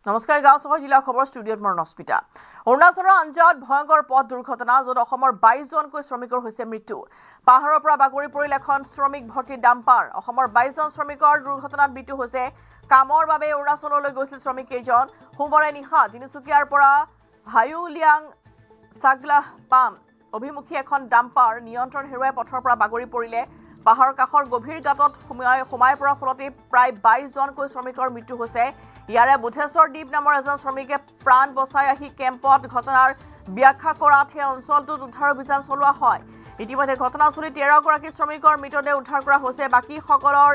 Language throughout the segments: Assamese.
নমস্কাৰ গাঁও চহৰ জিলা খবৰ ষ্টুডিঅ'ত মই নস্মিতা অৰুণাচলৰ আঞ্জাত ভয়ংকৰ পথ দুৰ্ঘটনা য'ত অসমৰ 22 জনকৈ শ্ৰমিকৰ হৈছে মৃত্যু পাহাৰৰ পৰা বাগৰি পৰিল এখন শ্ৰমিক ভৰ্তি ডাম্পাৰ অসমৰ 22 জন শ্ৰমিকৰ দুৰ্ঘটনাত মৃত্যু হৈছে কামৰ বাবে অৰুণাচললৈ গৈছিল শ্ৰমিক কেইজন সোমবাৰে নিশা তিনিচুকীয়াৰ পৰা হায়ুলিয়াং সাগলাহ পাম অভিমুখী এখন ডাম্পাৰ নিয়ন্ত্ৰণ হেৰুৱাই পথৰ পৰা বাগৰি পৰিলে পাহাৰৰ কাষৰ গভীৰ গাঁতত সোমাই পৰা ফলতে প্ৰায় 22 জনকৈ শ্ৰমিকৰ মৃত্যু হৈছে ইয়াৰে বুধেশ্বৰ দ্বীপ নামৰ এজন শ্ৰমিকে প্ৰাণ বচাই আহি কেম্পত ঘটনাৰ ব্যাখ্যা কৰাতহে অঞ্চলটোত উদ্ধাৰ অভিযান চলোৱা হয় ইতিমধ্যে ঘটনাস্থলী 13 গৰাকী শ্ৰমিকৰ মৃতদেহ উদ্ধাৰ কৰা হৈছে বাকী সকলৰ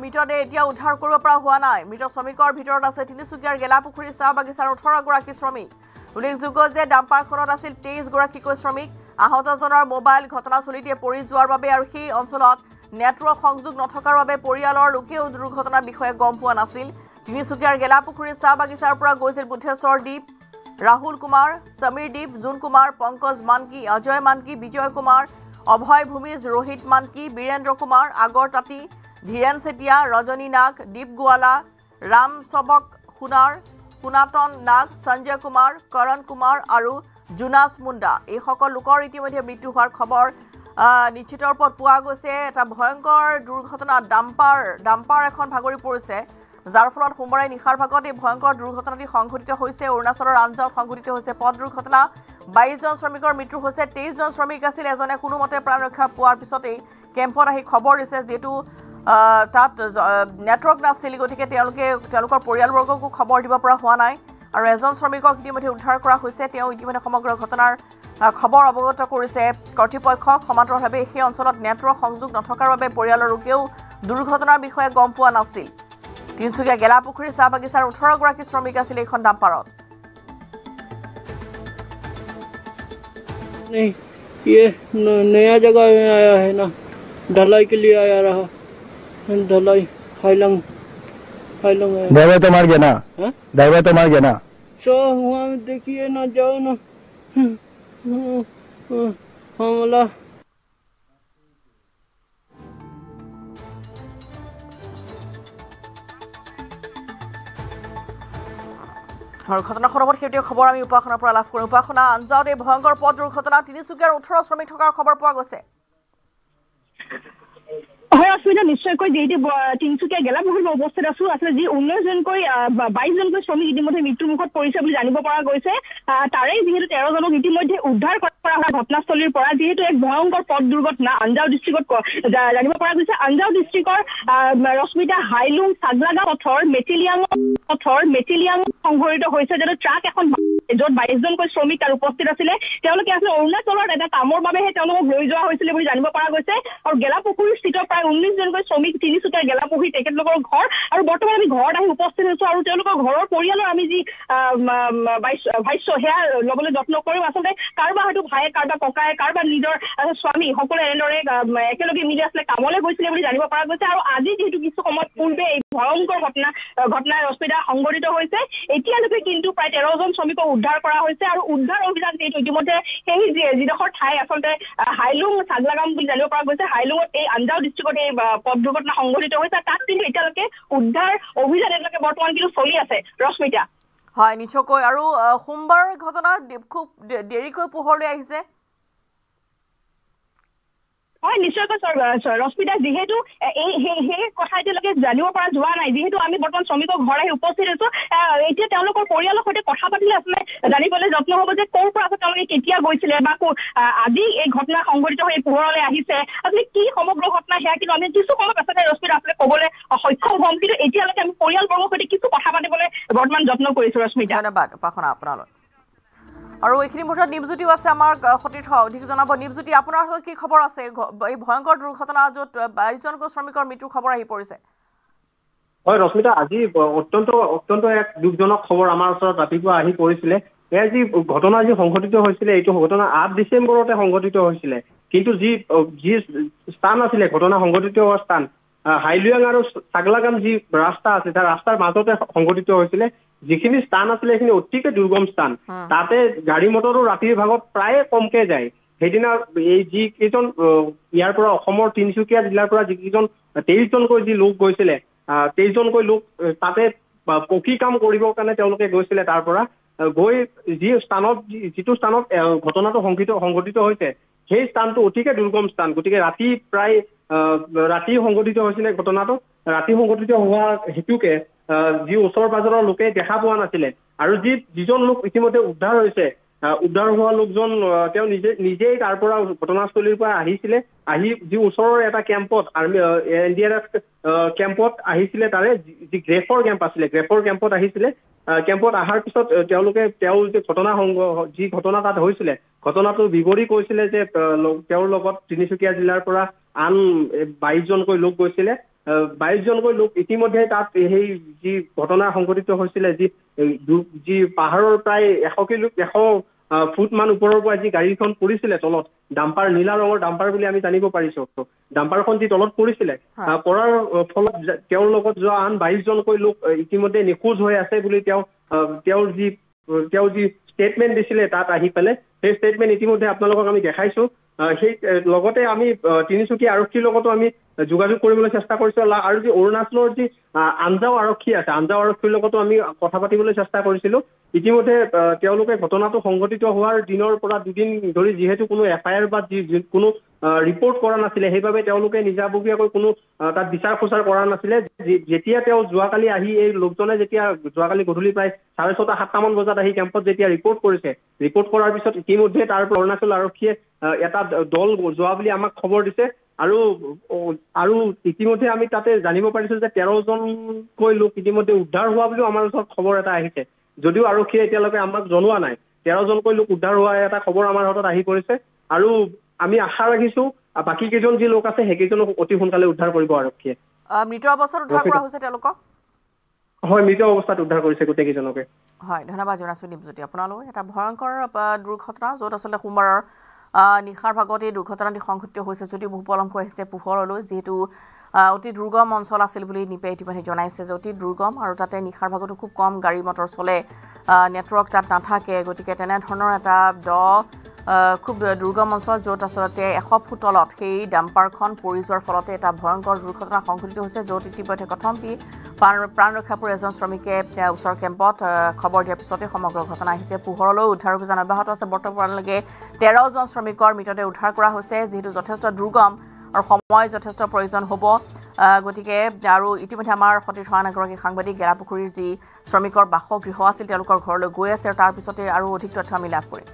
মৃতদেহ এতিয়া উদ্ধাৰ কৰিব পৰা হোৱা নাই মৃত শ্ৰমিকৰ ভিতৰত আছে তিনিচুকীয়াৰ গেলাপুখুৰী চাহ বাগিচাৰ 18 গৰাকী শ্ৰমিক উল্লেখযোগ্য যে ডাম্পাৰখনত আছিল 23 গৰাকীকৈ শ্ৰমিক আহতজনৰ মোবাইল ঘটনাস্থলীতে পৰি যোৱাৰ বাবে আৰু সেই অঞ্চলত নেটৱৰ্ক সংযোগ নথকাৰ বাবে পৰিয়ালৰ লোকেও দুৰ্ঘটনাৰ বিষয়ে গম পোৱা নাছিল তিনিচুকীয়াৰ গেলাপুখুৰী চাহ বাগিচাৰ পৰা গৈছিল বুধেশ্বৰ দ্বীপ ৰাহুল কুমাৰ সমীৰ দ্বীপ জুন কুমাৰ পংকজ মানকি অজয় মানকি বিজয় কুমাৰ অভয় ভূমিজ ৰোহিত মানকি বীৰেন্দ্ৰ কুমাৰ আগৰ তাঁতী ধীৰেন চেতিয়া ৰজনী নাগ দীপ গোৱালা ৰাম সবক সুনাতন নাগ সঞ্জয় কুমাৰ কৰণ কুমাৰ আৰু জুনাছ মুণ্ডা এই সকল লোকৰ ইতিমধ্যে মৃত্যু হোৱাৰ খবৰ নিশ্চিতৰ ওপৰত পোৱা গৈছে এটা ভয়ংকৰ দুৰ্ঘটনা ডাম্পাৰ এখন ভাগৰি পৰিছে যাৰ ফলত সোমবাৰে নিশাৰ ভাগত এই ভয়ংকৰ দুৰ্ঘটনাটি সংঘটিত হৈছে অৰুণাচলৰ আঞ্জাত সংঘটিত হৈছে পথ দুৰ্ঘটনা 22 জন শ্ৰমিকৰ মৃত্যু হৈছে 23 জন শ্ৰমিক আছিল এজনে কোনোমতে প্ৰাণ ৰক্ষা পোৱাৰ পিছতেই কেম্পত আহি খবৰ দিছে যেটো তাত নেটৱৰ্ক নাছিল গতিকে তেওঁলোকৰ পৰিয়ালবৰ্গকো খবৰ দিব পৰা হোৱা নাই আৰু এজন শ্ৰমিকক ইতিমধ্যে উদ্ধাৰ কৰা হৈছে তেওঁ ইতিমধ্যে সমগ্ৰ ঘটনাৰ খবৰ অৱগত কৰিছে কৰ্তৃপক্ষক সমান্তৰালভাৱে সেই অঞ্চলত নেটৱৰ্ক সংযোগ নথকাৰ বাবে পৰিয়ালৰ লোকেও দুৰ্ঘটনাৰ বিষয়ে গম পোৱা নাছিল তিনিচুকীয়া গেলাপুখুৰী চাহ বাগিচাৰ 18 গৰাকী শ্ৰমিক আছিল এইখন ডাম্পাৰত नहीं ये नया जगह में आया है ना ढलाई के लिए आया रहा ढलाई हाईलंग ड्राइवर तो मार गया ना ड्राइवर तो मार गया ना सो वहाँ देखिए ना जाओ ना हमला আৰু ঘটনাখনৰ ওপৰত হেতিয়া খবৰ আমি উপাসনাৰ পৰা লাভ কৰোঁ উপাসনা আঞ্জাত এই ভয়ংকৰ পথ দুৰ্ঘটনা তিনিচুকীয়াৰ 18 শ্ৰমিক থকাৰ খবৰ পোৱা গৈছে হয় অসুবিধা নিশ্চয়কৈ যেহেতু তিনিচুকীয়া গেলাপুখুৰীত অৱস্থিত আছো আছে যি 19 জনকৈ 22 জনকৈ শ্ৰমিক ইতিমধ্যে মৃত্যুমুখত পৰিছে বুলি জানিব পৰা গৈছে তাৰে যিহেতু 13 জনক ইতিমধ্যে উদ্ধাৰ কৰা হয় ঘটনাস্থলীৰ পৰা যিহেতু এক ভয়ংকৰ পথ দুৰ্ঘটনা আঞ্জাও ডিষ্ট্ৰিক্টত জানিব পৰা গৈছে আঞ্জাও ডিষ্ট্ৰিক্টৰ ৰশ্মিতা হাইলুং সাগলাগা পথৰ মেটিলিয়াং সংঘটিত হৈছে য'ত ট্ৰাক এখন য'ত 22 জনকৈ শ্ৰমিক তাৰ উপস্থিত আছিলে তেওঁলোকে আসলে অৰুণাচলৰ এটা কামৰ বাবেহে তেওঁলোকক লৈ যোৱা হৈছিলে বুলি জানিব পৰা গৈছে আৰু গেলাপুখুৰীৰ স্থিত প্ৰায় 19 জনকৈ শ্ৰমিক তিনিচুকীয়াৰ গেলাপুখুৰী তেখেতলোকৰ ঘৰ আৰু বৰ্তমান আমি ঘৰত আহি উপস্থিত হৈছো আৰু তেওঁলোকৰ ঘৰৰ পৰিয়ালৰ আমি যি ভাষ্য সেয়া ল'বলৈ যত্ন কৰিম আচলতে কাৰোবাৰ হয়তো ভায়ে কাৰোবাৰ ককায়ে কাৰোবাৰ নিজৰ স্বামী সকলোৱে এনেদৰে একেলগে মিলি আসলে কামলৈ গৈছিলে বুলি জানিব পৰা গৈছে আৰু আজি যিহেতু কিছু সময় পূৰ্বে এই ভয়ংকৰ ঘটনা ৰশ্মিতা সংঘটিত হৈছে এতিয়ালৈকে কিন্তু প্ৰায় 13 জন শ্ৰমিকক উদ্ধাৰ কৰা হৈছে আৰু উদ্ধাৰ অভিযান যিহেতু ইতিমধ্যে সেই যিডোখৰ ঠাই আচলতে হাইলুং সাগলাগাম বুলি জানিব পৰা গৈছে হাইলুঙত এই আঞ্জাও ডিষ্ট্ৰিক্টত এই পথ দুৰ্ঘটনা সংঘটিত হৈছে তাত কিন্তু এতিয়ালৈকে উদ্ধাৰ অভিযান এতিয়ালৈকে বৰ্তমান কিন্তু চলি আছে ৰশ্মিতা হয় নিশ্চয়কৈ আৰু সোমবাৰ ঘটনা খুব দেৰিকৈ পোহৰলৈ আহিছে হয় নিশ্চয়কৈ ৰশ্মিতা যিহেতু সেই কথা এতিয়ালৈকে জানিব পৰা যোৱা নাই যিহেতু আমি বৰ্তমান শ্ৰমিকৰ ঘৰ আহি উপস্থিত হৈছো এতিয়া তেওঁলোকৰ পৰিয়ালৰ সৈতে কথা পাতিলে আচলতে জানিবলৈ যত্ন হ'ব যে ক'ৰ পৰা তেওঁলোকে কেতিয়া গৈছিলে বা আজি এই ঘটনা সংঘটিত হৈ পোহৰলৈ আহিছে আচলতে কি সমগ্ৰ ঘটনা সেয়া কিন্তু আমি কিছু সময় পাছতে ৰশ্মিতা আচলতে ক'বলৈ সক্ষম হ'ম কিন্তু এতিয়ালৈকে আমি পৰিয়ালবৰ্গৰ সৈতে কিছু কথা পাতিবলৈ বৰ্তমান যত্ন কৰিছো ৰশ্মিতা ধন্যবাদ উপাসনা আপোনালৈ আৰু এইখিনি মুহূৰ্তত নিবজ্যোতিও আছে আমাৰ সতীৰ্থ অধিক জনাব নিবজ্যোতি আপোনাৰ হাতত কি খবৰ আছে এই ভয়ংকৰ দুৰ্ঘটনা য'ত 22 জনকৈ শ্ৰমিকৰ মৃত্যুৰ খবৰ আহি পৰিছে হয় ৰশ্মিতা আজি অত্যন্ত এক দুখজনক খবৰ আমাৰ ওচৰত ৰাতিপুৱা আহি পৰিছিলে এই যি ঘটনা যি সংঘটিত হৈছিলে এইটো ঘটনা 8 ডিচেম্বৰতে সংঘটিত হৈছিলে কিন্তু যি স্থান আছিলে ঘটনা সংঘটিত হোৱা স্থান হাইলুয়াং আৰু সাগলাগাম যি ৰাস্তা আছে তাৰ ৰাস্তাৰ মাজতে সংঘটিত হৈছিলে যিখিনি স্থান আছিলে সেইখিনি অতিকে দুৰ্গম স্থান তাতে গাড়ী মটৰো ৰাতিৰ ভাগত প্ৰায় কমকে যায় সেইদিনা এই যি কেইজন ইয়াৰ পৰা অসমৰ তিনিচুকীয়া জিলাৰ পৰা যিকেইজন 23 জনকৈ যি লোক গৈছিলে 23 জনকৈ লোক তাতে পকী কাম কৰিবৰ কাৰণে তেওঁলোকে গৈছিলে তাৰ পৰা গৈ যিটো স্থানত ঘটনাটো সংঘটিত হৈছে সেই স্থানটো অতিকে দুৰ্গম স্থান গতিকে ৰাতি প্ৰায় ৰাতি সংঘটিত হৈছিলে ঘটনাটো ৰাতি সংঘটিত হোৱা হেতুকে যি ওচৰ পাজৰৰ লোকে দেখা পোৱা নাছিলে আৰু যিজন লোক ইতিমধ্যে উদ্ধাৰ হৈছে উদ্ধাৰ হোৱা লোকজন তেওঁ নিজেই তাৰ পৰা ঘটনাস্থলীৰ পৰা আহিছিলে আহি যি ওচৰৰ এটা কেম্পত আৰ্মি NDRF কেম্পত আহিছিলে তাৰে যি গ্ৰেফৰ কেম্প আছিলে গ্ৰেফৰ কেম্পত আহিছিলে কেম্পত অহাৰ পিছত তেওঁলোকে তেওঁৰ যে যি ঘটনা তাত হৈছিলে ঘটনাটো বিৱৰি কৈছিলে যে তেওঁৰ লগত তিনিচুকীয়া জিলাৰ পৰা আন 22জনকৈ লোক গৈছিলে 22জনকৈ লোক ইতিমধ্যে তাত সেই যি ঘটনা সংঘটিত হৈছিলে যি পাহাৰৰ প্ৰায় 100 ফুট মান ওপৰৰ পৰা যি গাড়ীখন পৰিছিলে তলত ডাম্পাৰ নীলা ৰঙৰ ডাম্পাৰ বুলি আমি জানিব পাৰিছো ডাম্পাৰখন যি তলত পৰিছিলে পৰাৰ ফলত তেওঁৰ লগত যোৱা আন 22জনকৈ লোক ইতিমধ্যে নিখোজ হৈ আছে বুলি তেওঁ যি ষ্টেটমেণ্ট দিছিলে তাত আহি পেলাই সেই ষ্টেটমেণ্ট ইতিমধ্যে আপোনালোকক আমি দেখাইছো সেই লগতে আমি তিনিচুকীয়া আৰক্ষীৰ লগতো আমি যোগাযোগ কৰিবলৈ চেষ্টা কৰিছো আৰু যি অৰুণাচলৰ যি আঞ্জাও আৰক্ষী আছে আঞ্জাও আৰক্ষীৰ লগতো আমি কথা পাতিবলৈ চেষ্টা কৰিছিলো ইতিমধ্যে তেওঁলোকে ঘটনাটো সংঘটিত হোৱাৰ দিনৰ পৰা দুদিন ধৰি যিহেতু কোনো FIR বা কোনো ৰিপৰ্ট কৰা নাছিলে সেইবাবে তেওঁলোকে নিজাববীয়াকৈ কোনো তাত বিচাৰ খোচাৰ কৰা নাছিলে যেতিয়া তেওঁ যোৱাকালি আহি এই লোকজনে যেতিয়া যোৱাকালি গধূলি প্ৰায় 6:30-7 মান বজাত আহি কেম্পত যেতিয়া ৰিপৰ্ট কৰিছে ৰিপৰ্ট কৰাৰ পিছত ইতিমধ্যে তাৰ পৰা অৰুণাচল আৰক্ষীয়ে এটা দল যোৱা বুলি আমাক খবৰ দিছে আৰু ইতিমধ্যে আমি তাতে জানিব পাৰিছো যে 13জনকৈ লোক ইতিমধ্যে উদ্ধাৰ হোৱা বুলিও আমাৰ ওচৰত খবৰ এটা আহিছে যদিও আৰক্ষীয়ে এতিয়ালৈকে আমাক জনোৱা নাই 13জনকৈ লোক উদ্ধাৰ হোৱা এটা খবৰ আমাৰ হাতত আহি পৰিছে আৰু আমি আশা ৰাখিছো বাকী কেইজন যি লোক আছে সেইকেইজনক অতি সোনকালে উদ্ধাৰ কৰিব আৰক্ষীয়ে মৃত অৱস্থাত উদ্ধাৰ কৰা হৈছে তেওঁলোকক হয় মৃত অৱস্থাত উদ্ধাৰ কৰিছে গোটেইকেইজনকে হয় ধন্যবাদ জনাইছো দীপজ্যোতি আপোনালৈ এটা ভয়ংকৰ দুৰ্ঘটনা য'ত আচলতে সোমবাৰৰ নিশাৰ ভাগত এই দুৰ্ঘটনাটি সংঘটিত হৈছে যদিও বহু পলমকৈ আহিছে পোহৰলৈ যিহেতু অতি দুৰ্গম অঞ্চল আছিল বুলি নিপে ইতিমধ্যে জনাইছে যে অতি দুৰ্গম আৰু তাতে নিশাৰ ভাগতো খুব কম গাড়ী মটৰ চলে নেটৱৰ্ক তাত নাথাকে গতিকে তেনেধৰণৰ এটা খুব দুৰ্গম অঞ্চল য'ত আচলতে 100 ফুট তলত সেই ডাম্পাৰখন পৰি যোৱাৰ ফলতে এটা ভয়ংকৰ দুৰ্ঘটনা সংঘটিত হৈছে য'ত ইতিমধ্যে কথমপি প্ৰাণ ৰক্ষা পৰি এজন শ্ৰমিকে ওচৰৰ কেম্পত খবৰ দিয়াৰ পিছতে সমগ্ৰ ঘটনা আহিছে পোহৰলৈ উদ্ধাৰ অভিযান অব্যাহত আছে বৰ্তমানলৈকে 13জন শ্ৰমিকৰ মৃতদেহ উদ্ধাৰ কৰা হৈছে যিহেতু যথেষ্ট দুৰ্গম আৰু সময় যথেষ্ট প্ৰয়োজন হ'ব গতিকে আৰু ইতিমধ্যে আমাৰ সতীৰ্থ এগৰাকী সাংবাদিক গেলাপুখুৰীৰ যি শ্ৰমিকৰ বাসগৃহ আছিল তেওঁলোকৰ ঘৰলৈ গৈ আছে আৰু তাৰ পিছতে আৰু অধিক তথ্য আমি লাভ কৰিম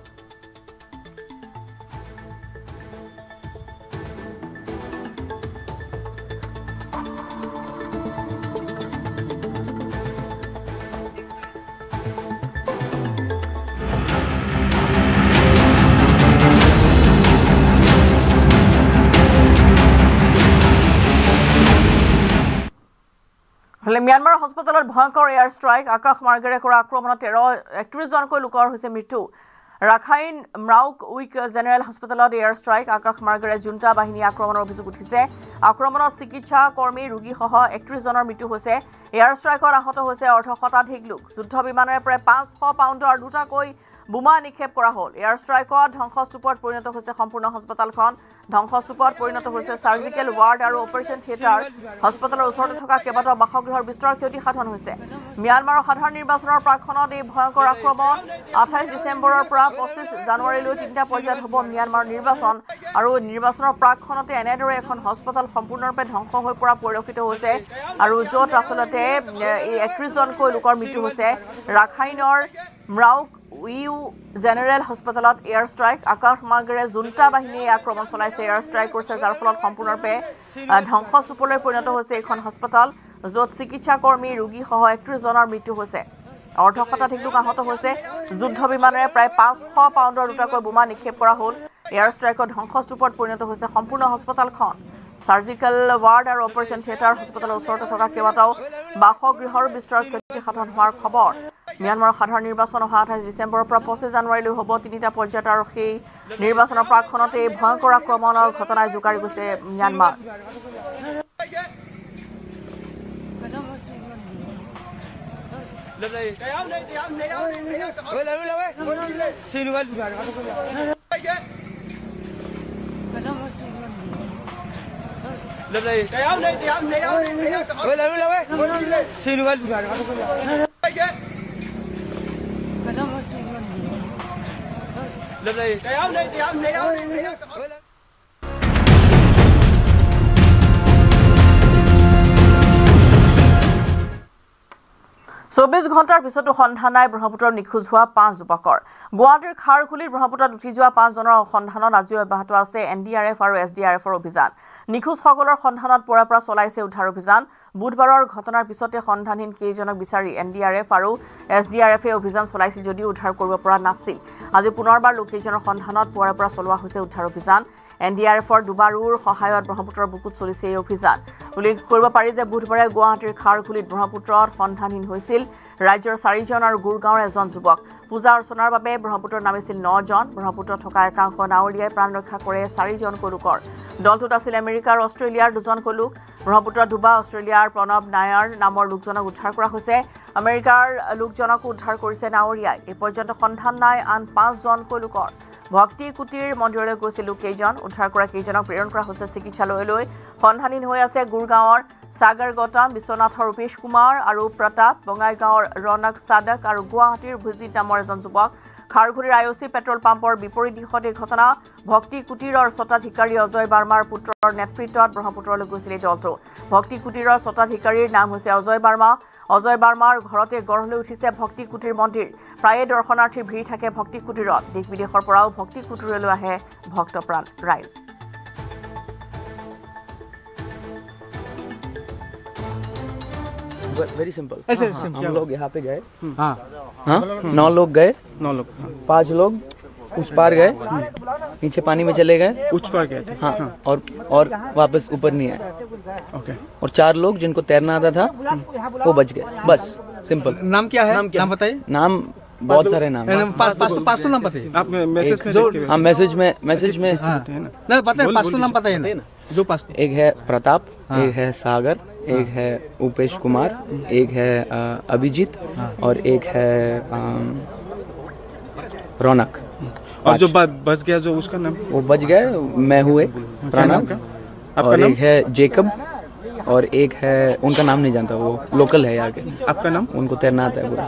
म्यानमार हस्पिटाলত ভয়ংকৰ এয়াৰ ষ্ট্ৰাইক আকাশ মাৰ্গেৰে কৰা আক্ৰমণত 31জনকৈ লোকৰ হৈছে মৃত্যু ৰাখাইন ম্ৰাউক উইক জেনেৰেল হস্পিটালত এয়াৰ ষ্ট্ৰাইক আকাশ মাৰ্গেৰে জুণ্টা বাহিনী আক্ৰমণৰ অভিযোগ উঠিছে আক্ৰমণত চিকিৎসা কৰ্মী ৰোগীসহ 31জনৰ মৃত্যু হৈছে এয়াৰ ষ্ট্ৰাইকত আহত হৈছে অৰ্ধশতাধিক লোক যুদ্ধ বিমানেৰে প্ৰায় 500 পাউণ্ডৰ দুটাকৈ বোমা নিক্ষেপ কৰা হ'ল এয়াৰ ষ্ট্ৰাইকত ধ্বংসস্তূপত পৰিণত হৈছে সম্পূৰ্ণ হস্পিটালখন ধ্বংসস্তূপত পৰিণত হৈছে সাৰ্জিকেল ৱাৰ্ড আৰু অপাৰেশ্যন থিয়েটাৰ হস্পিটালৰ ওচৰতে থকা কেইবাটাও বাসগৃহৰ বিস্তৰ ক্ষতি সাধন হৈছে ম্যানমাৰৰ সাধাৰণ নিৰ্বাচনৰ প্ৰাকখনত এই ভয়ংকৰ আক্ৰমণ 28 ডিচেম্বৰৰ পৰা 25 জানুৱাৰীলৈ তিনিটা পৰ্যায়ত হ'ব ম্যানমাৰ নিৰ্বাচন আৰু নিৰ্বাচনৰ প্ৰাকখনতে এনেদৰে এখন হস্পিটাল সম্পূৰ্ণৰূপে ধ্বংস হৈ পৰা পৰিলক্ষিত হৈছে আৰু য'ত আচলতে এই 31জনকৈ লোকৰ মৃত্যু হৈছে ৰাখাইনৰ ম্ৰাউক ইউ জেনেৰেল হস্পিটালত এয়াৰ ষ্ট্ৰাইক আকাশ মাৰ্গেৰে জুণ্টা বাহিনীয়ে আক্ৰমণ চলাইছে এয়াৰ ষ্ট্ৰাইক কৰিছে যাৰ ফলত সম্পূৰ্ণৰূপে ধ্বংসস্তূপলৈ পৰিণত হৈছে এইখন হস্পিটাল য'ত চিকিৎসা কৰ্মী ৰোগীসহ 31জনৰ মৃত্যু হৈছে অৰ্ধশতাধিক লোক আহত হৈছে যুদ্ধ বিমানেৰে প্ৰায় 500 পাউণ্ডৰ দুটাকৈ বোমা নিক্ষেপ কৰা হ'ল এয়াৰ ষ্ট্ৰাইকত ধ্বংসস্তূপত পৰিণত হৈছে সম্পূৰ্ণ হস্পিটালখন সাৰ্জিকেল ৱাৰ্ড আৰু অপাৰেশ্যন থিয়েটাৰ হস্পিটালৰ ওচৰতে থকা কেইবাটাও বাসগৃহৰ বিস্তৰ ক্ষতি সাধন হোৱাৰ খবৰ ম্যানমাৰৰ সাধাৰণ নিৰ্বাচন 28 ডিচেম্বৰৰ পৰা 25 জানুৱাৰীলৈ হ'ব তিনিটা পৰ্যায়ত আৰু সেই নিৰ্বাচনৰ প্ৰাকখনতে ভয়ংকৰ আক্ৰমণৰ ঘটনাই জোকাৰি গৈছে ম্যানমাৰ চৌবিশ ঘণ্টাৰ পিছতো সন্ধান নাই ব্ৰহ্মপুত্ৰৰ নিখোজ হোৱা 5 যুৱকৰ গুৱাহাটীৰ খাৰখুলিত ব্ৰহ্মপুত্ৰত উঠি যোৱা 5 জনৰ সন্ধানত আজিও অব্যাহত আছে এনডিআৰএফ আৰু এছডিআৰএফৰ অভিযান নিখোজসকলৰ সন্ধানত পৰা চলাইছে উদ্ধাৰ অভিযান বুধবাৰৰ ঘটনাৰ পিছতে সন্ধানহীন কেইজনক বিচাৰি এনডিআৰএফ আৰু এছডিআৰএফে অভিযান চলাইছে যদিও উদ্ধাৰ কৰিব পৰা নাছিল আজি পুনৰবাৰ লোককেইজনৰ সন্ধানত পৰা চলোৱা হৈছে উদ্ধাৰ অভিযান এনডিআৰএফৰ দুবাৰুৰ সহায়ত ব্ৰহ্মপুত্ৰৰ বুকুত চলিছে এই অভিযান উল্লেখ কৰিব পাৰি যে বুধবাৰে গুৱাহাটীৰ খাৰখুলিত ব্ৰহ্মপুত্ৰত সন্ধানহীন হৈছিল ৰাজ্যৰ 4 জন আৰু গুৰগাঁৱৰ এজন যুৱক পূজা অৰ্চনাৰ বাবে ব্ৰহ্মপুত্ৰত নামিছিল 9 জন ব্ৰহ্মপুত্ৰত থকা একাংশ নাৱৰীয়াই প্ৰাণ ৰক্ষা কৰে 4 জন লোকৰ দলটোত আছিল আমেৰিকা আৰু অষ্ট্ৰেলিয়াৰ 2 জন লোক ব্ৰহ্মপুত্ৰত ডুবা অষ্ট্ৰেলিয়াৰ প্ৰণৱ নায়াৰ নামৰ লোকজনক উদ্ধাৰ কৰা হৈছে আমেৰিকাৰ লোকজনক উদ্ধাৰ কৰিছে নাৱৰীয়াই এই পৰ্যন্ত সন্ধান নাই আন 5 জন লোকৰ ভক্তি কুটিৰ মন্দিৰলৈ গৈছিল লোককেইজন উদ্ধাৰ কৰা কেইজনক প্ৰেৰণ কৰা হৈছে চিকিৎসালয়লৈ সন্ধানহীন হৈ আছে গুৰগাঁৱৰ সাগৰ গৌতম বিশ্বনাথৰ ৰূপেশ কুমাৰ আৰু প্ৰতাপ বঙাইগাঁৱৰ ৰনক সাদক আৰু গুৱাহাটীৰ ভুজিত নামৰ এজন যুৱক খাৰঘুলিৰ আইঅচি পেট্ৰল পাম্পৰ বিপৰীত দিশত এই ঘটনা ভক্তি কুটিৰৰ স্বত্বাধিকাৰী অজয় বাৰ্মাৰ পুত্ৰৰ নেতৃত্বত ব্ৰহ্মপুত্ৰলৈ গৈছিল এই দলটো ভক্তি কুটিৰৰ স্বত্বাধিকাৰীৰ নাম হৈছে অজয় বাৰ্মাৰ ঘৰতে গঢ় লৈ উঠিছে ভক্তি কুটিৰ মন্দিৰ প্ৰায়ে দৰ্শনাৰ্থীৰ ভিৰ থাকে ভক্তি কুটিৰত দেশ বিদেশৰ পৰাও ভক্তি কুটিৰলৈ আহে ভক্তপ্ৰাণ ৰাইজ वेरी सिंपल हम लोग यहाँ पे गए हाँ 9 लोग गए 5 लोग उस पार गए नीचे पानी में चले गए उस पार गए थे हाँ और वापस ऊपर नहीं आए ओके और 4 लोग जिनको तैरना आता था वो बच गए बस सिंपल नाम क्या है नाम बताइए नाम बहुत सारे नाम पाँच तो नाम बताइए आप मैसेज में हाँ मैसेज में नहीं बताइए पाँच तो नाम बताइए ना जो पाँच एक है प्रताप एक है सागर एक है उपेश कुमार एक है अभिजीत और एक है रौनक और जो बच गया जो उसका नाम वो बच गए मैं हुए प्रणव और एक है जेकब और एक है उनका नाम नहीं जानता वो लोकल है यहाँ के आपका नाम उनको तैरना आता है पूरा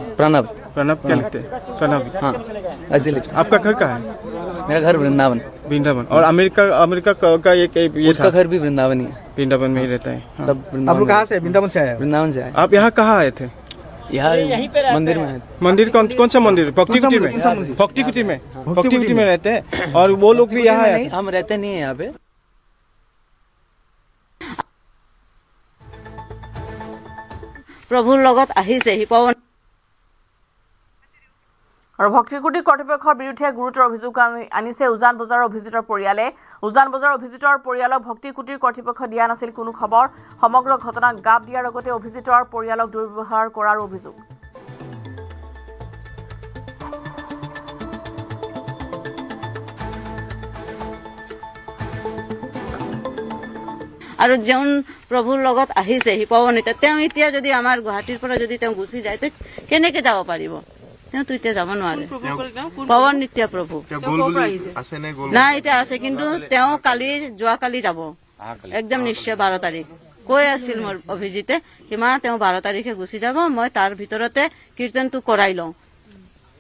प्रणव क्या लिखते हैं प्रणव हाँ ऐसे लिखते आपका घर कहाँ है मेरा घर वृंदावन और अमेरिका का एक ये उसका घर भी वृंदावन ही है वृंदावन में ही रहता है सब आप लोग कहाँ से वृंदावन से आए वृंदावन से आए आप यहाँ कहाँ आए थे यहाँ मंदिर में आए मंदिर कौन सा मंदिर भक्ति कुटी में भक्ति कुटी में रहते हैं और वो लोग भी यहाँ आए हम रहते नहीं है यहाँ पे প্ৰভুৰ লগত আহিছে হিপাৱন আৰু ভক্তিকুটি কৰ্তৃপক্ষৰ বিৰুদ্ধে গুৰুতৰ অভিযোগ আনিছে উজান বজাৰৰ অভিজিতৰ পৰিয়ালে উজান বজাৰৰ অভিজিতৰ পৰিয়ালক ভক্তিকুটিৰ কৰ্তৃপক্ষ দিয়া নাছিল কোনো খবৰ সমগ্ৰ ঘটনাক গাপ দিয়াৰ লগতে অভিজিতৰ পৰিয়ালক দুৰ্ব্যৱহাৰ কৰাৰ অভিযোগ আৰু যেন প্ৰভুৰ লগত আহিছে হিপাৱনিতে তেওঁ এতিয়া যদি আমাৰ গুৱাহাটীৰ পৰা যদি তেওঁ গুচি যায় তে কেনেকৈ যাব পাৰিব তেওঁ তো এতিয়া যাব নোৱাৰে পৱন নিত্য প্ৰভু নাই এতিয়া আছে কিন্তু তেওঁ যোৱাকালি যাব একদম নিশ্চয় 12 তাৰিখ কৈ আছিল মোৰ অভিজিতে কিমা তেওঁ 12 তাৰিখে গুচি যাব মই তাৰ ভিতৰতে কীৰ্তনটো কৰাই লওঁ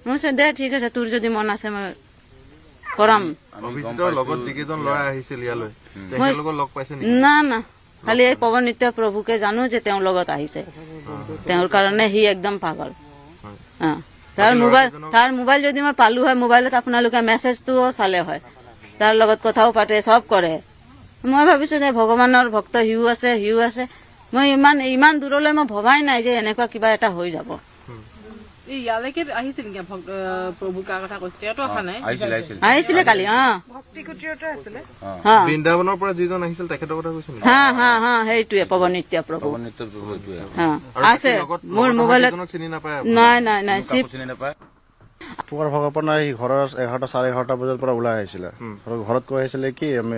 মই কৈছোঁ দে ঠিক আছে তোৰ যদি মন আছে মই কৰাম অভিজিতৰ লগত যিকেইজন ল'ৰা আহিছিল ইয়ালৈ তেওঁলোকক লগ পাইছে নেকি না খালি এই পৱন নিত্য প্ৰভুকে জানো যে তেওঁৰ লগত আহিছে তেওঁৰ কাৰণে হি একদম পাগল তাৰ মোবাইল যদি মই পালো হয় মোবাইলত আপোনালোকে মেছেজটোও চালে হয় তাৰ লগত কথাও পাতে সব কৰে মই ভাবিছো যে ভগৱানৰ ভক্ত হিউ আছে মই ইমান দূৰলৈ মই ভবাই নাই যে এনেকুৱা কিবা এটা হৈ যাব ইয়ালৈকে আহিছিল কি প্ৰভু কা কথা কৈছে তো অহা নাই আহিছিলে কালি ভক্তি কুটিৰতে আছিলে বৃন্দাবনৰ পৰা যিজন আহিছিল তেখেতৰ কথা কৈছে হা সেইটোৱে পৱন নিত্য প্ৰভু আছে মোৰ মোবাইলত চিনি নাপায় নাই চিপ পুৱাৰ ভগৱানৰ এই ঘৰৰ 11টা 11:30 বজাৰ পৰা ওলাই আহিছিলে আৰু ঘৰত কৈ আহিছিলে কি আমি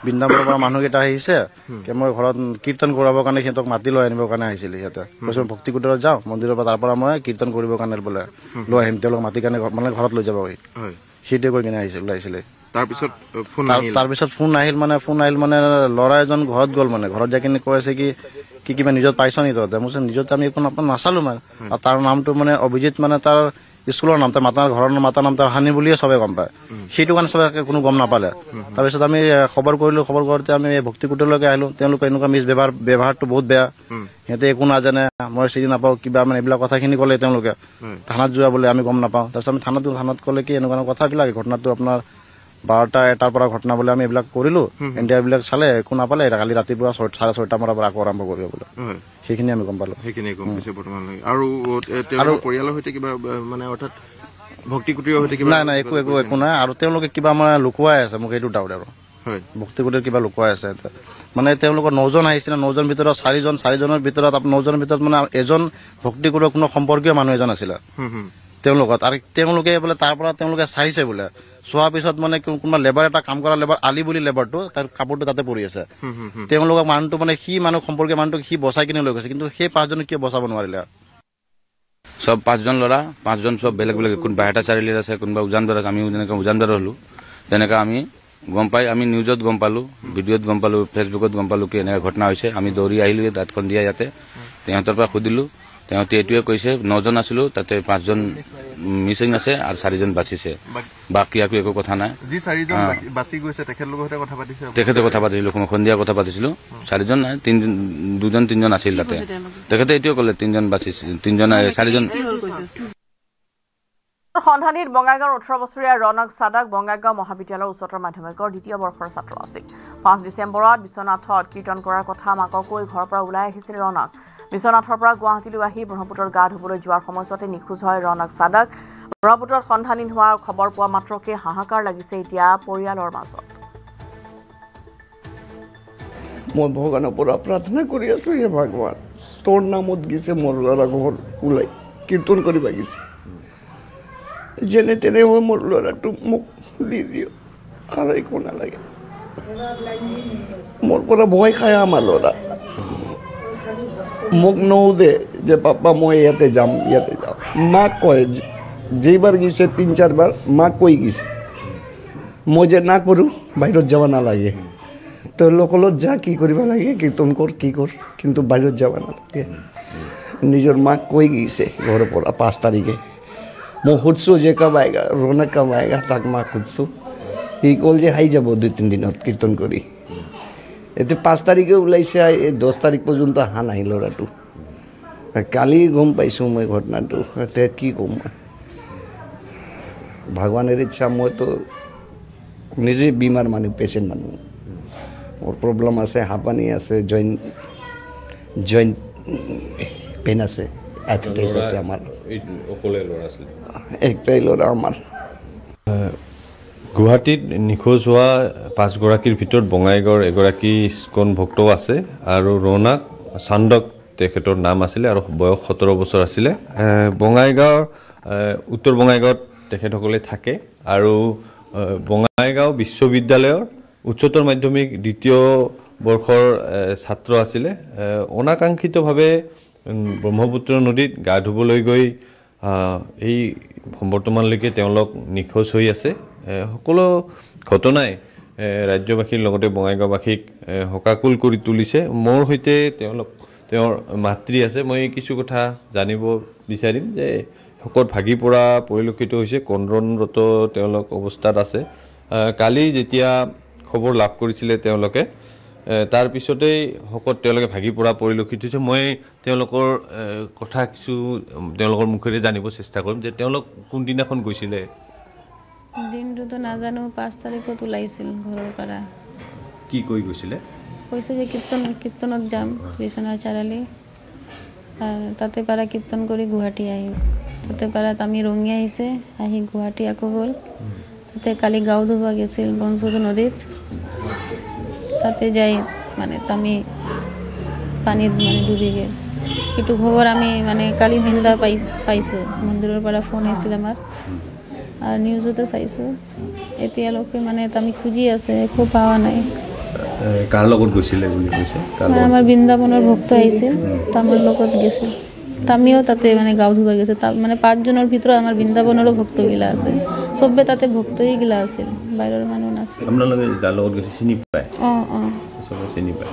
বৃন্দাবনৰ পৰা মানুহকেইটা আহিছে কি মই ঘৰত কীৰ্তন কৰাবৰ কাৰণে সিহঁতক মাতি লৈ আনিবৰ কাৰণে আহিছিলে সিহঁতে কৈছে ভক্তি কুটিৰত যাওঁ মন্দিৰৰ পৰা তাৰ পৰা মই কীৰ্তন কৰিবৰ কাৰণে বোলে লৈ আহিম তেওঁলোক মাতি কাৰণে মানে ঘৰত লৈ যাব সেইটোৱে কৈ কিনে ওলাইছিলে তাৰপিছত ফোন আহিল মানে ল'ৰা এজন ঘৰত গ'ল মানে ঘৰত যাই কিনে কৈ আছে কি কিবা নিজত পাইছ নি তহঁতে মই নিজত আমি একো নাচালো মানে আৰু তাৰ নামটো মানে অভিজিত মানে তাৰ স্কুলৰ নাম তাৰ মাতাৰ ঘৰৰ মাতাৰ নাম তাৰ হানি বুলিয়ে চবে গম পায় সেইটো কাৰণে চবে কোনো গম নাপালে তাৰপিছত আমি খবৰ কৰোঁতে আমি ভক্তি কুটীৰলৈকে আহিলো তেওঁলোকে এনেকুৱা ব্যৱহাৰটো বহুত বেয়া সিহঁতে একো নাজানে মই চিনি নাপাওঁ কিবা মানে এইবিলাক কথাখিনি ক'লে তেওঁলোকে থানাত যোৱা বুলি আমি গম নাপাওঁ তাৰপিছত আমি থানাত ক'লে কি এনেকুৱা কথাবিলাক ঘটনাটো আপোনাৰ 12টা-1টাৰ পৰা ঘটনা বোলে আমি এইবিলাক কৰিলো ইণ্ডিয়াবিলাক চালে একো নাপালে কালি ৰাতিপুৱা 6:30 মানৰ পৰা আকৌ আৰম্ভ কৰিব বোলে সেইখিনি আমি গম পালো নাই একো নাই আৰু তেওঁলোকে কিবা মানে লুকুৱাই আছে মোক এইটো ডাউট আৰু ভক্তি কুটীৰ কিবা লুকুৱাই আছে মানে তেওঁলোকৰ 9জন আহিছিলে 9জন ভিতৰত 4জনৰ ভিতৰত 9জনৰ ভিতৰত মানে এজন ভক্তি কুটীৰৰ কোনো সম্পৰ্কীয় মানুহ এজন আছিলে তেওঁলোকত আৰু তেওঁলোকে বোলে তাৰ পৰা তেওঁলোকে চাইছে বোলে চোৱাৰ পিছত মানে কোনোবা লেবাৰ এটা কাম কৰা লেবাৰ আলি বুলি লেবাৰটো তাৰ কাপোৰটো তাতে পৰি আছে তেওঁলোকক মানুহটো মানে সি মানুহ সম্পৰ্কীয় মানুহটোক সি বচাই কিনে লৈ গৈছে কিন্তু সেই 5জনক কিয় বচাব নোৱাৰিলে সব 5জন ল'ৰা 5জন সব বেলেগ কোনোবা হেটা চাৰিআলিত আছে কোনোবা উজানবাৰত আমি যেনেকৈ উজানবাৰত হ'লো তেনেকৈ আমি গম পাই আমি নিউজত গম পালোঁ ভিডিঅ'ত গম পালোঁ ফেচবুকত গম পালোঁ কি এনেকৈ ঘটনা হৈছে আমি দৌৰি আহিলোঁ দাঁতখন দিয়া ইয়াতে সিহঁতৰ পৰা সুধিলোঁ সিহঁতে এইটোৱে কৈছে 9জন আছিলোঁ তাতে 5জন মিচিং আছে আৰু 4জন বাচিছে বাকী একো কথা নাই তেখেতে কথা পাতিছিলোঁ সন্ধিয়া কথা পাতিছিলোঁ 4জন নাই 2জন-3জন আছিল তাতে তেখেতে এইটোৱে ক'লে 3জন বাচিছে 4জন সন্ধানীত বঙাইগাঁৱৰ 18 বছৰীয়া ৰনক সাদাক বঙাইগাঁও মহাবিদ্যালয়ৰ উচ্চতৰ মাধ্যমিকৰ 2য় বৰ্ষৰ ছাত্ৰ আছিল 5 ডিচেম্বৰত বিশ্বনাথত কীৰ্তন কৰাৰ কথা মাকক কৈ ঘৰৰ পৰা ওলাই আহিছিল ৰনক বিশ্বনাথৰ পৰা গুৱাহাটীলৈ আহি ব্ৰহ্মপুত্ৰৰ গা ধুবলৈ যোৱাৰ সময়তে নিখোজ হয় ৰনক সাদাক ব্ৰহ্মপুত্ৰত সন্ধানহীন হোৱাৰ খবৰ পোৱা মাত্ৰকে হাহাকাৰ লাগিছে এতিয়া পৰিয়ালৰ মাজত মই ভগৱানৰ পৰা প্ৰাৰ্থনা কৰি আছো হে ভগৱান তোৰ নামত গিছে মোৰ ল'ৰা ঘৰ ওলাই কীৰ্তন কৰিব গিছে যেনে তেনে হৈ মোৰ ল'ৰাটো মোক দি দিও আৰু একো নালাগে মোৰ পৰা ভয় খায় আমাৰ ল'ৰা মোক নৌদে যে পাপা মই ইয়াতে যাম মাক কয় যেইবাৰ গিছে 3-4 বাৰ মাক কৈ গিছে মই যে না কৰোঁ বাহিৰত যাব নালাগে তেওঁলোকলত যা কি কৰিব লাগে কীৰ্তন কৰ কিন্তু বাহিৰত যাব নালাগে নিজৰ মাক কৈ গিছে ঘৰৰ পৰা 5 তাৰিখে মই সুধিছোঁ যে কব আয়েগা ৰৌনক কব আয়েগা তাক মাক সুধিছোঁ সি ক'ল যে আহি যাব 2-3 দিনত কীৰ্তন কৰি এতিয়া 5 তাৰিখে ওলাইছে 10 তাৰিখ পৰ্যন্ত অহা নাই ল'ৰাটো কালি গম পাইছোঁ মই ঘটনাটো এতিয়া কি ক'ম ভগৱানৰ ইচ্ছা মইতো নিজে বেমাৰ মানুহ পেচেণ্ট মানুহ মোৰ প্ৰব্লেম আছে হাঁপানি আছে জইণ্ট পেইন আছে এথেটাইটিছ আছে আমাৰ অকলে ল'ৰা আছে একটাই ল'ৰা আমাৰ গুৱাহাটীত নিখোজ হোৱা 5গৰাকীৰ ভিতৰত বঙাইগাঁৱৰ এগৰাকী ইস্কন ভক্তও আছে আৰু ৰৌনক চান্দক তেখেতৰ নাম আছিলে আৰু বয়স 17 বছৰ আছিলে বঙাইগাঁৱৰ উত্তৰ বঙাইগাঁৱত তেখেতসকলে থাকে আৰু বঙাইগাঁও বিশ্ববিদ্যালয়ৰ উচ্চতৰ মাধ্যমিক 2য় বৰ্ষৰ ছাত্ৰ আছিলে অনাকাংক্ষিতভাৱে ব্ৰহ্মপুত্ৰ নদীত গা ধুবলৈ গৈ এই বৰ্তমানলৈকে তেওঁলোক নিখোজ হৈ আছে সকলো ঘটনাই ৰাজ্যবাসীৰ লগতে বঙাইগাঁওবাসীক হকাকুল কৰি তুলিছে মোৰ সৈতে তেওঁৰ মাতৃ আছে মই কিছু কথা জানিব বিচাৰিম যে শকত ভাগি পৰা পৰিলক্ষিত হৈছে কন্দনৰত তেওঁলোক অৱস্থাত আছে কালি যেতিয়া খবৰ লাভ কৰিছিলে তেওঁলোকে তাৰ পিছতেই শকত তেওঁলোকে ভাগি পৰা পৰিলক্ষিত হৈছে মই তেওঁলোকৰ কথা কিছু তেওঁলোকৰ মুখেৰে জানিব চেষ্টা কৰিম যে তেওঁলোক কোনদিনাখন গৈছিলে দিনটোতো নাজানো 5 তাৰিখত ওলাইছিল ঘৰৰ পৰা কি কৈ গৈছিলে কৈছে যে কীৰ্তনত যাম বিশ্বনাথ চাৰিআলি তাতে পৰা কীৰ্তন কৰি গুৱাহাটী আহিম তাতে পাৰাত আমি ৰঙিয়া আহিছে আহি গুৱাহাটী আকৌ গ'ল তাতে কালি গাঁও ধুব গৈছিল ব্ৰহ্মপুত্ৰ নদীত তাতে যাই মানে আমি পানীত মানে ডুবি গ'ল এইটো খবৰ আমি মানে কালি সন্ধ্যা পাইছোঁ মন্দিৰৰ পৰা ফোন আহিছিল আমাৰ আৰু নিউজতো চাইছোঁ এতিয়ালৈকে মানে আমি খুজি আছে একো পোৱা নাই কাৰ লগত গৈছিলে বুলি কৈছে আমাৰ বৃন্দাবনৰ ভক্ত আহিছিল তামৰ লগত গৈছিল আমিও তাতে মানে গাঁও ধুবা গেছে মানে 5 জনের ভিতরে আমার বৃন্দাবনেরও ভক্তগিলা আছে সবে তাতে ভক্তইগিলা আছিল বাইরের মানুষ আছে আপোনালোকে যাৰ লগত গৈছে চিনি পায় সবে চিনি পায়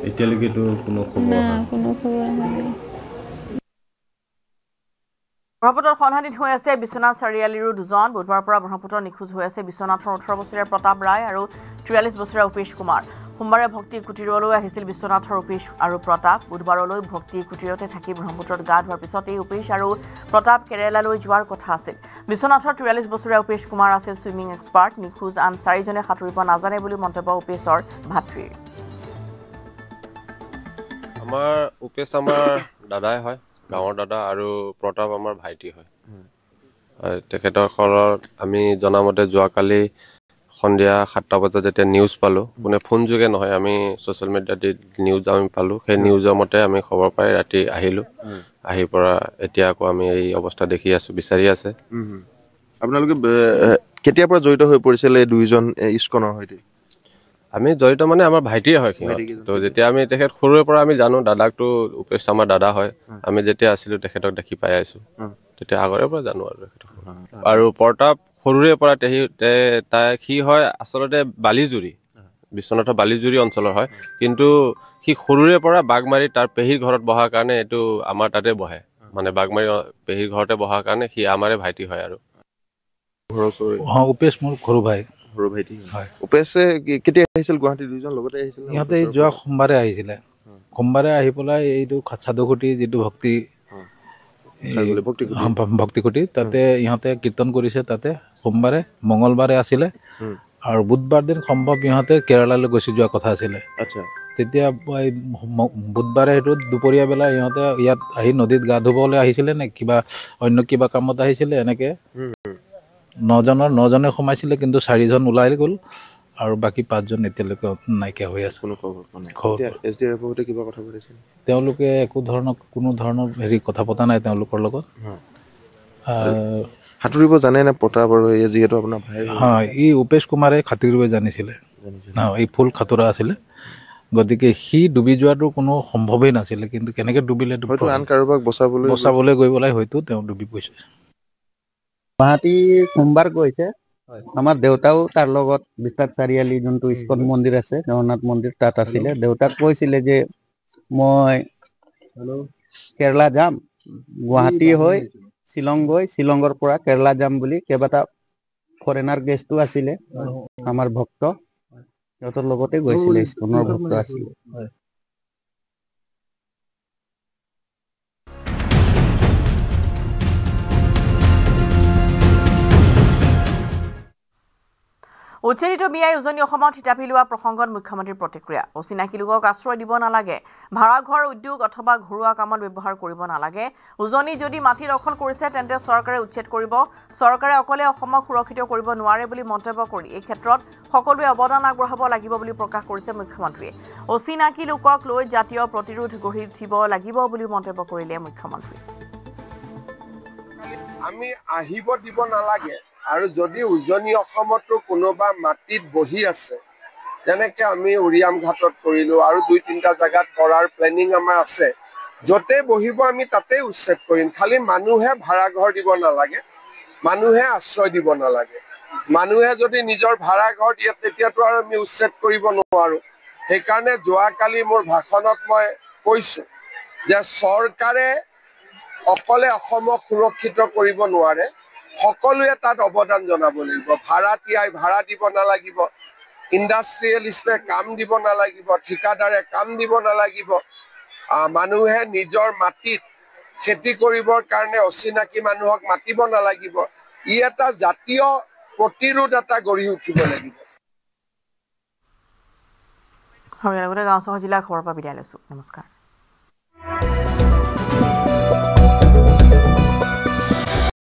এতিয়ালৈকেতো কোনো খবৰ নাই ব্ৰহ্মপুত্ৰত সন্ধানীত হৈ আছে বিশ্বনাথ চাৰিআলিৰো দুজন বুধবাৰৰ পৰা ব্ৰহ্মপুত্ৰত নিখোজ হৈ আছে বিশ্বনাথৰ 18 বছৰীয়া প্ৰতাপ ৰায় আৰু 43 বছৰীয়া উপেশ কুমাৰ সোমবাৰে ভক্তি কুটিৰলৈ আহিছিল বিশ্বনাথৰ উপেশ আৰু প্ৰতাপ বুধবাৰলৈ ভক্তি কুটিৰতে থাকি ব্ৰহ্মপুত্ৰত গা ধোৱাৰ পিছত এই উপেশ আৰু প্ৰতাপ কেৰেলালৈ যোৱাৰ কথা আছিল বিশ্বনাথৰ 43 বছৰীয়া উপেশ কুমাৰ আছিল সুইমিং এক্সপাৰ্ট নিখোজ আন 4 জনে সাঁতুৰিব নাজানে বুলি মন্তব্য উপেশৰ ভাতৃৰ আমাৰ উপেশ আমাৰ দাদাই হয় গাঁৱৰ দাদা আৰু প্ৰতাপ আমাৰ ভাইটি হয় তেখেতৰ ঘৰত আমি জনামতে যোৱাকালি সন্ধিয়া 7টা বজাত যেতিয়া নিউজ পালোঁ কোনে ফোন যোগে নহয় আমি ছ'চিয়েল মিডিয়াত নিউজ আমি পালোঁ সেই নিউজৰ মতে আমি খবৰ পাই ৰাতি আহিলোঁ আহি পৰা এতিয়া আকৌ আমি এই অৱস্থা দেখি আছোঁ বিচাৰি আছে আপোনালোকে কেতিয়াৰ পৰা জড়িত হৈ পৰিছিল এই দুইজন ইস্কনৰ সৈতে আমি জড়িত মানে আমাৰ ভাইটিয়ে হয় তো যেতিয়া আমি তেখেত সৰুৰে পৰা আমি জানো দাদাকতো উপেশ আমাৰ দাদা হয় আমি যেতিয়া আছিলোঁ তেখেতক দেখি পাই আছোঁ তেতিয়া আগৰে পৰা জানো আৰু প্ৰতাপ সৰুৰে পৰা তাই সি হয় আচলতে বালিজুৰি বিশ্বনাথৰ বালিজুৰি অঞ্চলৰ হয় কিন্তু সি সৰুৰে পৰা বাগমাৰী তাৰ পেহীৰ ঘৰত বহাৰ কাৰণে এইটো আমাৰ তাতে বহে মানে বাগমাৰী পেহীৰ ঘৰতে বহাৰ কাৰণে সি আমাৰে ভাইটি হয় আৰু উপেশ মোৰ সৰু ভাই সৰু ভাইটি হয় উপেশে কেতিয়া আহিছিল গুৱাহাটী দুজন লগতে আহিছিল ইহঁতে যোৱা সোমবাৰে আহিছিলে সোমবাৰে আহি পেলাই এইটো সাধুকুটি যিটো ভক্তিকুটি তাতে ইহঁতে কীৰ্তন কৰিছে তাতে সোমবাৰে মঙ্গলবাৰে আছিলে আৰু বুধবাৰ দিন সম্ভৱ ইহঁতে কেৰালালৈ গুচি যোৱা কথা আছিলে তেতিয়া বুধবাৰে সেইটো দুপৰীয়া বেলা ইহঁতে ইয়াত আহি নদীত গা ধুবলৈ আহিছিলে নে কিবা অন্য কিবা কামত আহিছিলে এনেকে 9জনে সোমাইছিলে কিন্তু 4জন ওলাই গ'ল আৰু বাকী 5জন এতিয়ালৈকে নাইকিয়া হৈ আছে তেওঁলোকে কোনো ধৰণৰ হেৰি কথা পতা নাই তেওঁলোকৰ লগত সাঁতুৰিব জানে না প্ৰতাপ আৰু যিহেতু আপোনাৰ ভাই হয় এই উপেশ কুমাৰে সাঁতুৰিব জানিছিলে এই ফুল সাঁতোৰা আছিলে গতিকে সি ডুবি যোৱাটো কোনো সম্ভৱেই নাছিলে কিন্তু কেনেকৈ ডুবিলে আন কাৰোবাক বচাবলৈ গৈ পেলাই হয়তো তেওঁ ডুবি পৰিছে গুৱাহাটী সোমবাৰ গৈছে আমাৰ দেউতাও তাৰ লগত বিশ্বনাথ চাৰিআলি যোনটো ইস্কন মন্দিৰ আছে জগন্নাথ মন্দিৰ তাত আছিলে দেউতাক কৈছিলে যে মই কেৰেলা যাম গুৱাহাটী হৈ শ্বিলং গৈ শ্বিলঙৰ পৰা কেৰেলা যাম বুলি কেইবাটা ফৰেনাৰ গেষ্টো আছিলে আমাৰ ভক্ত সিহঁতৰ লগতে গৈছিলে ইস্কনৰ ভক্ত আছিলে উচ্ছেদিত মিয়াই উজনি অসমত থিতাপি লোৱা প্ৰসংগত মুখ্যমন্ত্ৰীৰ প্ৰতিক্ৰিয়া অচিনাকি লোকক আশ্ৰয় দিব নালাগে ভাড়াঘৰ উদ্যোগ অথবা ঘৰুৱা কামত ব্যৱহাৰ কৰিব নালাগে উজনি যদি মাটি দখল কৰিছে তেন্তে চৰকাৰে উচ্ছেদ কৰিব চৰকাৰে অকলে অসমক সুৰক্ষিত কৰিব নোৱাৰে বুলি মন্তব্য কৰি এই ক্ষেত্ৰত সকলোৱে অৱদান আগবঢ়াব লাগিব বুলি প্ৰকাশ কৰিছে মুখ্যমন্ত্ৰীয়ে অচিনাকি লোকক লৈ জাতীয় প্ৰতিৰোধ গঢ়ি উঠিব লাগিব বুলি মন্তব্য কৰিলে মুখ্যমন্ত্ৰী আমি আহিব দিব নালাগে আৰু যদি উজনি অসমতো কোনোবা মাটিত বহি আছে যেনেকৈ আমি উৰিয়াম ঘাটত কৰিলোঁ আৰু 2-3টা জাগাত কৰাৰ প্লেনিং আমাৰ আছে য'তে বহিব আমি তাতে উচ্ছেদ কৰিম খালি মানুহে ভাড়া ঘৰ দিব নালাগে মানুহে আশ্ৰয় দিব নালাগে মানুহে যদি নিজৰ ভাড়া ঘৰ দিয়ে তেতিয়াতো আৰু আমি উচ্ছেদ কৰিব নোৱাৰোঁ সেইকাৰণে যোৱাকালি মোৰ ভাষণত মই কৈছোঁ যে চৰকাৰে অকলে অসমক সুৰক্ষিত কৰিব নোৱাৰে সকলোৱে তাত অৱদান জনাব লাগিব ভাড়াতীয়াই ভাড়া দিব নালাগিব ইণ্ডাষ্ট্ৰিয়েলিষ্টে কাম দিব নালাগিব ঠিকাদাৰে কাম দিব নালাগিব মানুহে নিজৰ মাটিত খেতি কৰিবৰ কাৰণে অচিনাকি মানুহক মাতিব নালাগিব ই এটা জাতীয় প্ৰতিৰোধ এটা গঢ়ি উঠিব লাগিব গাঁও চহৰ জিলাৰ খবৰ পৰা বিদায় লৈছোঁ নমস্কাৰ